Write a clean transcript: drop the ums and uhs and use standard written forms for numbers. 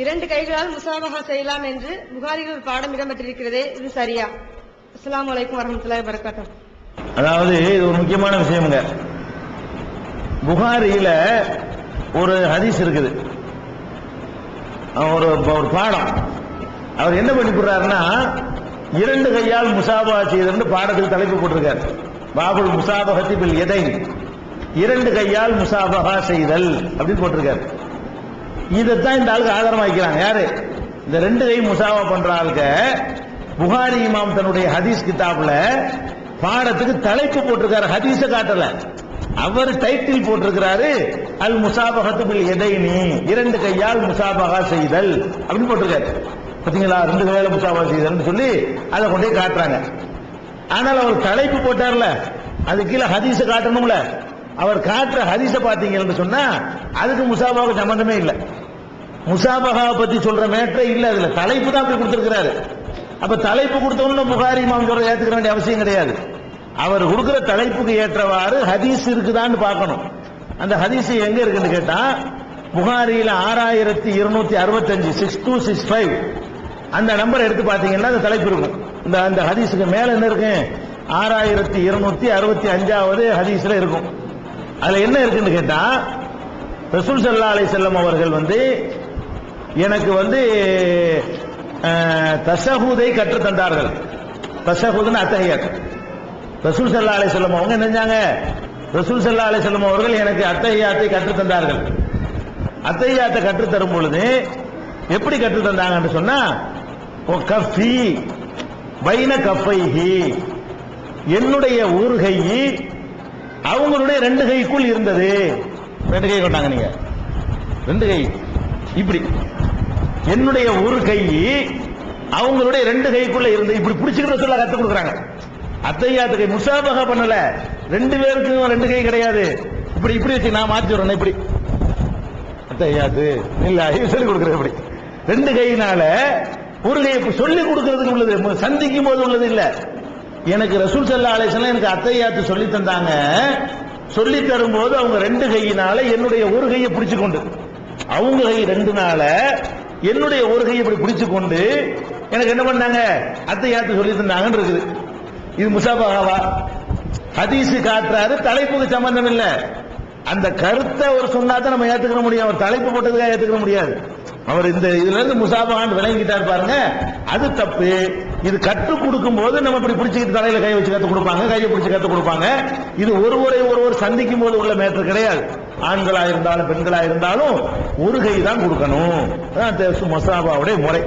இரண்டு கைகளால் முசாபஹா செய்யலாம் என்று புகாரியில் ஒரு பாடம் இடம்பெற்றிருக்கிறதே, இது சரியா? அஸ்ஸலாமு அலைக்கும் வரஹ்மத்துல்லாஹி வபரகாத்துஹு. அதாவது இது ஒரு முக்கியமான விஷயம்ங்க. புகாரியில ஒரு ஹதீஸ் இருக்குது, ஒரு பாடம். அவர் என்ன பண்ணி போடுறாருன்னா, இரண்டு கையால் முசாபஹா செய்தல் பாடத்துக்கு தலைப்பு போட்டிருக்காரு. பாபுல் முசாபஹத்தி பில் யதைன், இரண்டு கையால் முசாபஹா செய்தல் அப்படின்னு போட்டிருக்காரு. இதைத்தான் இந்த ஆளுக்கு ஆதாரமா வைக்கிறாங்க. யாரு? இந்த ரெண்டு கை முசாபா பண்ற ஆளுக்க புகாரி இமாம் தன்னுடைய ஹதீஸ் கிதாப்ல பாடத்துக்கு தலைப்பு போட்டிருக்காரு, ஹதீஸ காட்டல. அவர் டைட்டில் போட்டிருக்கிறாரு, அல் முசாபஹத்து பில் யதைனி, இரண்டு கையால் முசாபஹா செய்தல் அப்படின்னு போட்டிருக்காரு. பாத்தீங்களா, ரெண்டு கையால முசாபஹா செய்தல்னு சொல்லி அதை கொண்டே காட்டுறாங்க. ஆனால் அவர் தலைப்பு போட்டார்ல, அது கீழே ஹதீஸ காட்டணும்ல. அவர் காட்டுற ஹதீஸ பாத்தீங்கன்னு சொன்னா அதுக்கு முசாபஹாவுக்கு சம்பந்தமே இல்லை. முசாபஹாவை பத்தி சொல்ற மேட்டரே இல்ல, அதுல தலைப்பு தான் போய் கொடுத்திருக்கிறாரு. அப்ப தலைப்பு கொடுத்தவங்க புகாரி இமாம் சொல்ற ஏத்துக்க வேண்டிய அவசியம் கிடையாது. அவர் கொடுக்கிற தலைப்புக்கு ஏற்றவாறு ஹதீஸ் இருக்குதான்னு பார்க்கணும். அந்த ஹதீஸ் எங்க இருக்குன்னு கேட்டா, புகாரியில 6265 6265 அந்த நம்பர் எடுத்து பாத்தீங்கன்னா அந்த தலைப்பு இருக்கும். இந்த ஹதீஸுக்கு மேல என்ன இருக்கு? 6265வது ஹதீஸ்ல இருக்கும். அதுல என்ன இருக்குன்னு கேட்டா, ரசூல் ஸல்லல்லாஹு அலைஹி வஸல்லம் அவர்கள் எனக்கு தஷஹுதை கற்று தந்தார்கள். தஷஹுதுன்னு அத்தஹியாத். ரசூல் ஸல்லல்லாஹு அலைஹி வஸல்லம் அவங்க என்ன செஞ்சாங்க? ரசூல் ஸல்லல்லாஹு அலைஹி வஸல்லம் அவர்கள் எனக்கு அத்தஹியாத்தை கற்று தந்தார்கள். அத்தஹியாத்தை கற்று தரும் பொழுது எப்படி கற்று தந்தாங்கன்னு சொன்னா, கஃபி பைன கஃபைஹி, என்னுடைய ஒரு கை அவங்களுடைய ரெண்டு கைக்குள் இருந்தது. ரெண்டு கை கொண்டாங்க, நீங்க ரெண்டு கை இப்படி, என்னுடைய ஒரு கை அவங்களுடைய ரெண்டு கைக்குள்ள இருந்து இப்படி பிடிச்சுக்கிட்டு சொல்ல கத்து கொடுக்குறாங்க. அத்தையாத்து கை முசாபஹா பண்ணல, ரெண்டு பேருக்கும் ரெண்டு கை கிடையாது. இப்படி இப்படி வச்சு நான் மாத்தி வரேன், இப்படி அத்தையாத்து இல்ல சொல்லி கொடுக்குறது. இப்படி ரெண்டு கையினால ஒரு கை சொல்லி கொடுக்கறதுக்கு உள்ளது, சந்திக்கும் போது உள்ளது இல்ல. எனக்கு ரசூல் ஸல்லல்லாஹு அலைஹி வஸல்லம் எனக்கு அத்தையாத்து சொல்லி தந்தாங்க. சொல்லி தரும்போது அவங்க ரெண்டு கையினால என்னுடைய ஒரு கையை பிடிச்சு கொண்டு, அவங்க கை ரெண்டு நாள என்னுடைய ஒரு கையை இப்படி பிடிச்சு கொண்டு எனக்கு என்ன பண்ணாங்க? அத்தையாத்து சொல்லி தந்தாங்கன்னு இருக்குது. இது முசாபஹாவா? ஹதீஸ் காட்டுறாரு, தலைப்புக்கு சம்பந்தம் இல்ல. அந்த கருத்தை அவர் சொன்னாதான் நம்ம ஏத்துக்க முடியும். அவர் தலைப்பு போட்டதுக்காக ஏத்துக்க முடியாது. அவர் இந்த இதுல இருந்து முசாபஹான்னு விளங்கிட்டார் பாருங்க, அது தப்பு. இது கற்றுக் கொடுக்கும் போது நம்ம இப்படி பிடிச்சிக்கிட்டு தலையில கை வச்சு கத்து கொடுப்பாங்க, கையை பிடிச்சு கத்து கொடுப்பாங்க. இது ஒருவர் சந்திக்கும் போது உள்ள மேட்டர் கிடையாது. ஆண்களா இருந்தாலும் பெண்களா இருந்தாலும் ஒரு கை தான் கொடுக்கணும். முசாபாவுடைய முறை.